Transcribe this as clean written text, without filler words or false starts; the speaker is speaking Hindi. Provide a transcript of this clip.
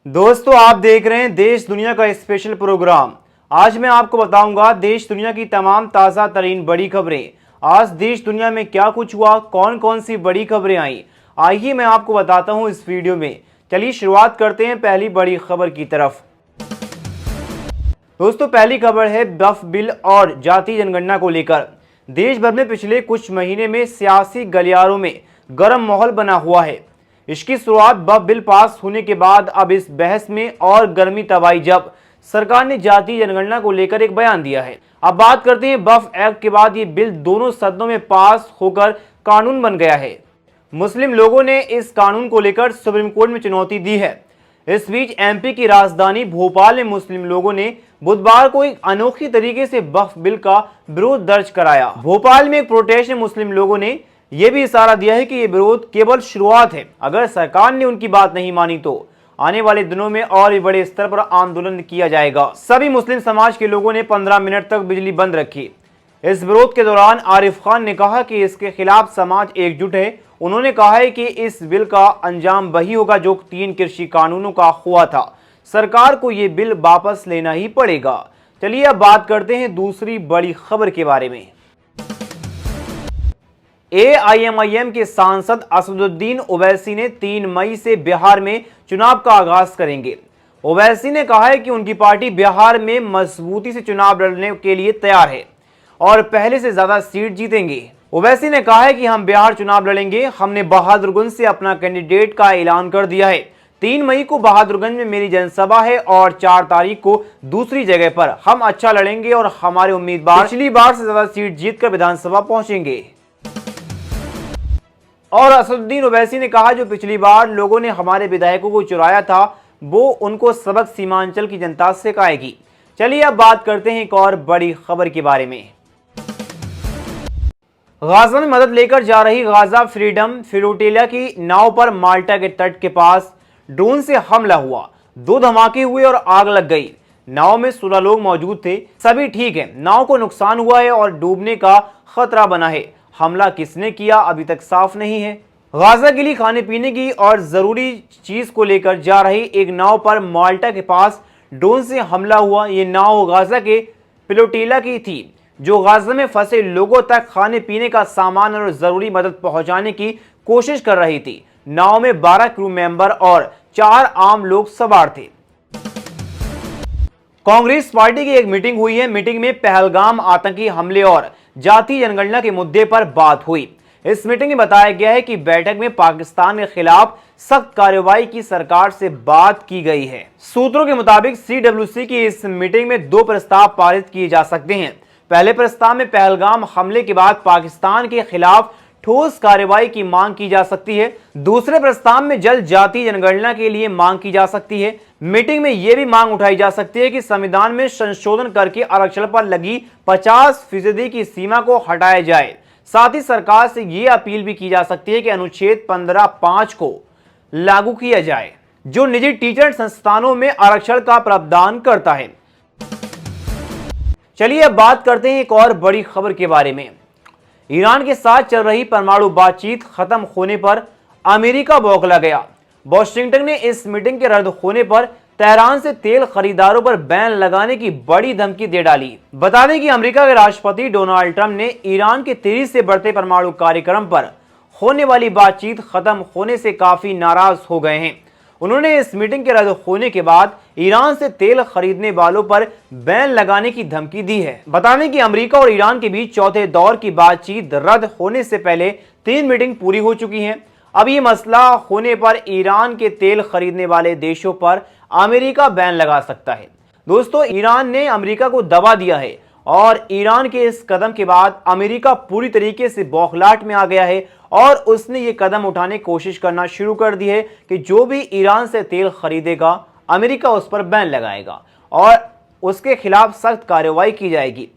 दोस्तों, आप देख रहे हैं देश दुनिया का स्पेशल प्रोग्राम। आज मैं आपको बताऊंगा देश दुनिया की तमाम ताज़ा तरीन बड़ी खबरें। आज देश दुनिया में क्या कुछ हुआ, कौन कौन सी बड़ी खबरें आई, आइए मैं आपको बताता हूं इस वीडियो में। चलिए शुरुआत करते हैं पहली बड़ी खबर की तरफ। दोस्तों, पहली खबर है वक्फ बिल और जातीय जनगणना को लेकर। देश भर में पिछले कुछ महीने में सियासी गलियारों में गर्म माहौल बना हुआ है। इसकी शुरुआत वक्फ बिल पास होने के बाद अब इस बहस में और गर्मी तब आई जब सरकार ने जातीय जनगणना को लेकर एक बयान दिया है। अब बात करते हैं वक्फ एक्ट के बाद ये बिल दोनों सदनों में पास होकर कानून बन गया है। मुस्लिम लोगों ने इस कानून को लेकर सुप्रीम कोर्ट में चुनौती दी है। इस बीच एमपी की राजधानी भोपाल में मुस्लिम लोगों ने बुधवार को एक अनोखी तरीके से वक्फ बिल का विरोध दर्ज कराया। भोपाल में एक प्रोटेस्ट में मुस्लिम लोगों ने यह भी इशारा दिया है कि यह विरोध केवल शुरुआत है। अगर सरकार ने उनकी बात नहीं मानी तो आने वाले दिनों में और भी बड़े स्तर पर आंदोलन किया जाएगा। सभी मुस्लिम समाज के लोगों ने 15 मिनट तक बिजली बंद रखी। इस विरोध के दौरान आरिफ खान ने कहा कि इसके खिलाफ समाज एकजुट है। उन्होंने कहा है कि इस बिल का अंजाम वही होगा जो 3 कृषि कानूनों का हुआ था। सरकार को यह बिल वापस लेना ही पड़ेगा। चलिए अब बात करते हैं दूसरी बड़ी खबर के बारे में। एआईएमआईएम के सांसद असदुद्दीन ओवैसी ने 3 मई से बिहार में चुनाव का आगाज करेंगे। ओवैसी ने कहा है कि उनकी पार्टी बिहार में मजबूती से चुनाव लड़ने के लिए तैयार है और पहले से ज्यादा सीट जीतेंगे। ओवैसी ने कहा है कि हम बिहार चुनाव लड़ेंगे। हमने बहादुरगंज से अपना कैंडिडेट का ऐलान कर दिया है। 3 मई को बहादुरगंज में मेरी जनसभा है और 4 तारीख को दूसरी जगह पर हम अच्छा लड़ेंगे और हमारे उम्मीदवार पिछली बार से ज्यादा सीट जीतकर विधानसभा पहुंचेंगे। और असदुद्दीन ओवैसी ने कहा जो पिछली बार लोगों ने हमारे विधायकों को चुराया था वो उनको सबक सीमांचल की जनता से सिखाएगी। चलिए अब बात करते हैं एक और बड़ी खबर के बारे में। गाजा में मदद लेकर जा रही गाजा फ्रीडम फ्लोटिला की नाव पर माल्टा के तट के पास ड्रोन से हमला हुआ। 2 धमाके हुए और आग लग गई। नाव में 16 लोग मौजूद थे। सभी ठीक है। नाव को नुकसान हुआ है और डूबने का खतरा बना है। हमला किसने किया अभी तक साफ नहीं है। गाजा के लिए खाने पीने की और जरूरी चीज को लेकर जा रही एक नाव पर माल्टा के पास ड्रोन से हमला हुआ। ये नाव गाजा के फ्लोटिला की थी जो गाजा में फंसे लोगों तक खाने पीने का सामान और जरूरी मदद पहुंचाने की कोशिश कर रही थी। नाव में 12 क्रू मेंबर और 4 आम लोग सवार थे। कांग्रेस पार्टी की एक मीटिंग हुई है। मीटिंग में पहलगाम आतंकी हमले और जातीय जनगणना के मुद्दे पर बात हुई। इस मीटिंग में बताया गया है कि बैठक में पाकिस्तान के खिलाफ सख्त कार्रवाई की सरकार से बात की गई है। सूत्रों के मुताबिक सीडब्ल्यूसी की इस मीटिंग में 2 प्रस्ताव पारित किए जा सकते हैं। पहले प्रस्ताव में पहलगाम हमले के बाद पाकिस्तान के खिलाफ ठोस कार्रवाई की मांग की जा सकती है। दूसरे प्रस्ताव में जल्द जातीय जनगणना के लिए मांग की जा सकती है। मीटिंग में यह भी मांग उठाई जा सकती है कि संविधान में संशोधन करके आरक्षण पर लगी 50% की सीमा को हटाया जाए। साथ ही सरकार से यह अपील भी की जा सकती है कि अनुच्छेद 15(5) को लागू किया जाए जो निजी टीचर संस्थानों में आरक्षण का प्रावधान करता है। चलिए अब बात करते हैं एक और बड़ी खबर के बारे में। ईरान के साथ चल रही परमाणु बातचीत खत्म होने पर अमेरिका बौखला गया। वॉशिंगटन ने इस मीटिंग के रद्द होने पर तेहरान से तेल खरीदारों पर बैन लगाने की बड़ी धमकी दे डाली। बता दें कि अमेरिका के राष्ट्रपति डोनाल्ड ट्रंप ने ईरान के तेजी से बढ़ते परमाणु कार्यक्रम पर होने वाली बातचीत खत्म होने से काफी नाराज हो गए हैं। उन्होंने इस मीटिंग के रद्द होने के बाद ईरान से तेल खरीदने वालों पर बैन लगाने की धमकी दी है। बता दें कि अमेरिका और ईरान के बीच चौथे दौर की बातचीत रद्द होने से पहले 3 मीटिंग पूरी हो चुकी हैं। अब ये मसला होने पर ईरान के तेल खरीदने वाले देशों पर अमेरिका बैन लगा सकता है। दोस्तों, ईरान ने अमेरिका को दबा दिया है और ईरान के इस कदम के बाद अमेरिका पूरी तरीके से बौखलाहट में आ गया है और उसने ये कदम उठाने की कोशिश करना शुरू कर दी है कि जो भी ईरान से तेल खरीदेगा अमेरिका उस पर बैन लगाएगा और उसके खिलाफ सख्त कार्रवाई की जाएगी।